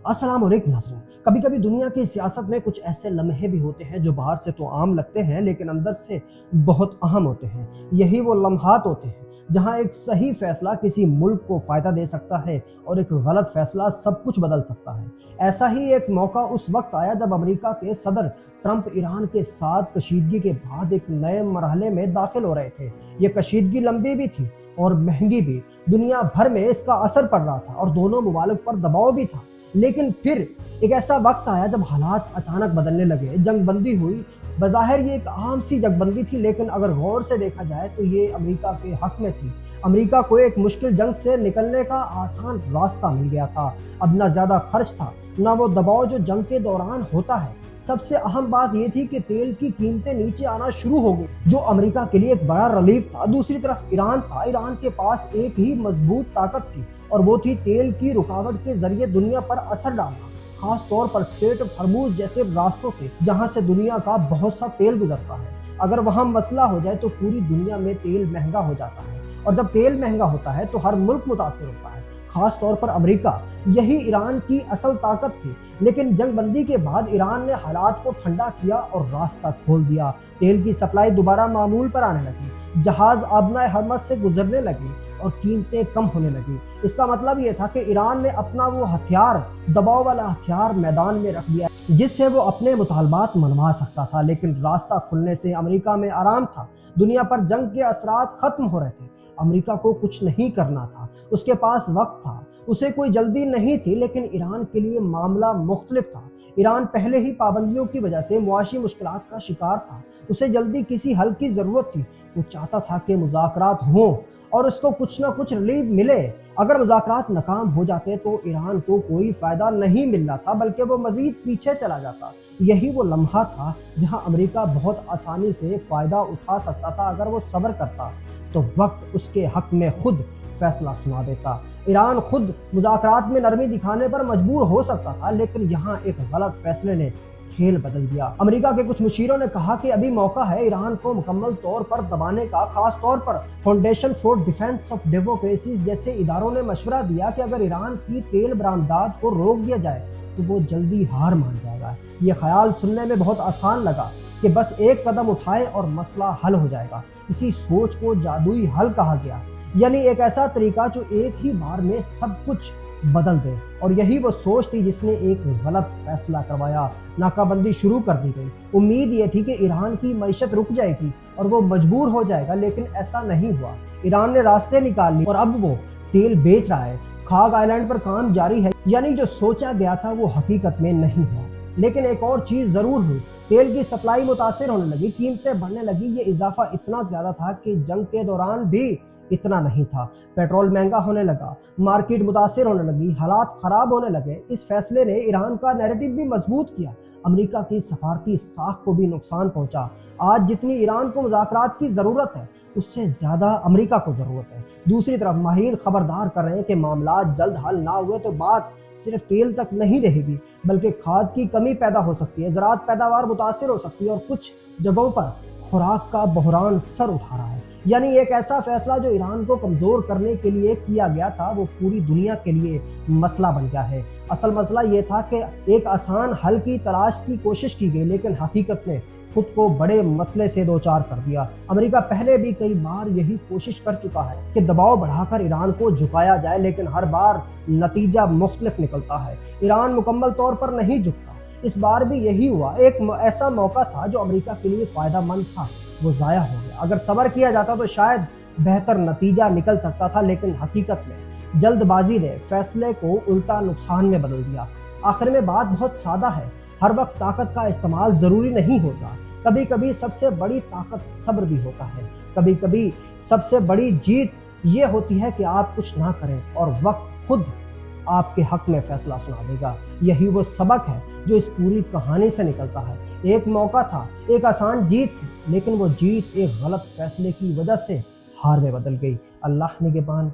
अस्सलाम वालेकुम नाज़रीन। कभी कभी दुनिया की सियासत में कुछ ऐसे लम्हे भी होते हैं जो बाहर से तो आम लगते हैं लेकिन अंदर से बहुत अहम होते हैं। यही वो लम्हात होते हैं जहां एक सही फैसला किसी मुल्क को फ़ायदा दे सकता है और एक गलत फैसला सब कुछ बदल सकता है। ऐसा ही एक मौका उस वक्त आया जब अमेरिका के सदर ट्रंप ईरान के साथ कशीदगी के बाद एक नए मरहले में दाखिल हो रहे थे। ये कशीदगी लंबी भी थी और महंगी भी। दुनिया भर में इसका असर पड़ रहा था और दोनों मुमालिक पर दबाव भी था। लेकिन फिर एक ऐसा वक्त आया जब हालात अचानक बदलने लगे। जंग बंदी हुई। बज़ाहिर ये एक आम सी जंग बंदी थी लेकिन अगर गौर से देखा जाए तो ये अमेरिका के हक में थी। अमेरिका को एक मुश्किल जंग से निकलने का आसान रास्ता मिल गया था। अब ना ज्यादा खर्च था ना वो दबाव जो जंग के दौरान होता है। सबसे अहम बात ये थी कि तेल की कीमतें नीचे आना शुरू हो गई, जो अमेरिका के लिए एक बड़ा रिलीफ था। दूसरी तरफ ईरान था। ईरान के पास एक ही मजबूत ताकत थी और वो थी तेल की रुकावट के जरिए दुनिया पर असर डालना, खास तौर पर स्ट्रेट ऑफ हॉर्मुज़ जैसे रास्तों से जहां से दुनिया का बहुत सा तेल गुजरता है। अगर वहां मसला हो जाए तो पूरी दुनिया में तेल महंगा हो जाता है और जब तेल महंगा होता है तो हर मुल्क मुतासिर होता है, खास तौर पर अमेरिका। यही ईरान की असल ताकत थी। लेकिन जंग बंदी के बाद ईरान ने हालात को ठंडा किया और रास्ता खोल दिया। तेल की सप्लाई दोबारा मामूल पर आने लगी, जहाज आबनाए हरमज से गुजरने लगे और कीमतें कम होने लगी। इसका मतलब ये था कि ईरान ने अपना वो हथियार, दबाव वाला हथियार मैदान में रख दिया जिससे वो अपने मुतालबात मनवा सकता था। लेकिन रास्ता खुलने से अमेरिका में आराम था। दुनिया पर जंग के असरात खत्म हो रहे थे। अमेरिका को कुछ नहीं करना था, उसके पास वक्त था, उसे कोई जल्दी नहीं थी। लेकिन ईरान के लिए मामला मुख्तलिफ था। ईरान पहले ही पाबंदियों की वजह से मुआशी मुश्किलात का शिकार था। उसे जल्दी किसी हल की जरूरत थी। वो चाहता था कि मुज़ाकरात हों और उसको कुछ ना कुछ रिलीफ मिले। अगर मुज़ाकरात नाकाम हो जाते तो ईरान को कोई फायदा नहीं मिलना था बल्कि वो मजीद पीछे चला जाता। यही वो लम्हा था जहां अमेरिका बहुत आसानी से फायदा उठा सकता था। अगर वो सब्र करता तो वक्त उसके हक में खुद फैसला सुना देता। ईरान खुद मुज़ाकरात में नरमी दिखाने पर मजबूर हो सकता था, लेकिन यहाँ एक गलत फैसले ने खेल बदल दिया। अमेरिका के कुछ मुशीरों ने कहा कि अभी मौका है ईरान को मुकम्मल तौर पर दबाने का। खास तौर पर foundation for defence of democracy जैसे इदारों ने मशवरा दिया कि अगर ईरान की तेल बरामदात को रोक दिया जाए तो वो जल्दी हार मान जाएगा। ये ख्याल सुनने में बहुत आसान लगा कि बस एक कदम उठाए और मसला हल हो जाएगा। इसी सोच को जादुई हल कहा गया, यानी एक ऐसा तरीका जो एक ही बार में सब कुछ बदल दे। और यही वो सोच थी जिसने एक गलत फैसला करवाया। नाकाबंदी शुरू कर दी गई। उम्मीद ये थी कि ईरान की मईशत रुक जाएगी और वो मजबूर हो जाएगा, लेकिन ऐसा नहीं हुआ। ईरान ने रास्ते निकाल लिए और अब वो तेल बेच रहा है। खाग आइलैंड पर काम जारी है, यानी जो सोचा गया था वो हकीकत में नहीं हुआ। लेकिन एक और चीज जरूर हुई, तेल की सप्लाई मुतासिर होने लगी, कीमतें बढ़ने लगी। ये इजाफा इतना ज्यादा था कि जंग के दौरान भी इतना नहीं था। पेट्रोल महंगा होने लगा, मार्केट मुतासिर होने लगी, हालात खराब होने लगे। इस फैसले ने ईरान का नैरेटिव भी मजबूत किया। अमेरिका की सफारती साख को भी नुकसान पहुंचा। आज जितनी ईरान को मुज़ाकरात की जरूरत है उससे ज्यादा अमेरिका को जरूरत है। दूसरी तरफ माहिर खबरदार कर रहे हैं कि मामला जल्द हल ना हुए तो बात सिर्फ तेल तक नहीं रहेगी, बल्कि खाद की कमी पैदा हो सकती है, ज़राअत पैदावार मुतासिर हो सकती है और कुछ जगहों पर खुराक का बहरान सर उठा रहा है। यानी एक ऐसा फैसला जो ईरान को कमजोर करने के लिए किया गया था वो पूरी दुनिया के लिए मसला बन गया है। असल मसला ये था कि एक आसान हल की तलाश की कोशिश की गई, लेकिन हकीकत में खुद को बड़े मसले से दो चार कर दिया। अमेरिका पहले भी कई बार यही कोशिश कर चुका है कि दबाव बढ़ाकर ईरान को झुकाया जाए, लेकिन हर बार नतीजा मुख्तलिफ निकलता है। ईरान मुकम्मल तौर पर नहीं झुकता। इस बार भी यही हुआ। एक ऐसा मौका था जो अमेरिका के लिए फायदा मंद था, वो जाया हो गया। अगर सब्र किया जाता तो शायद बेहतर नतीजा निकल सकता था, लेकिन हकीकत में जल्दबाजी ने फैसले को उल्टा नुकसान में बदल दिया। आखिर में बात बहुत सादा है, हर वक्त ताकत का इस्तेमाल जरूरी नहीं होता। कभी कभी सबसे बड़ी ताकत सब्र भी होता है। कभी कभी सबसे बड़ी जीत ये होती है कि आप कुछ ना करें और वक्त खुद आपके हक में फैसला सुना देगा। यही वो सबक है जो इस पूरी कहानी से निकलता है। एक मौका था, एक आसान जीत थी, लेकिन वो जीत एक गलत फैसले की वजह से हार में बदल गई। अल्लाह निगहबान।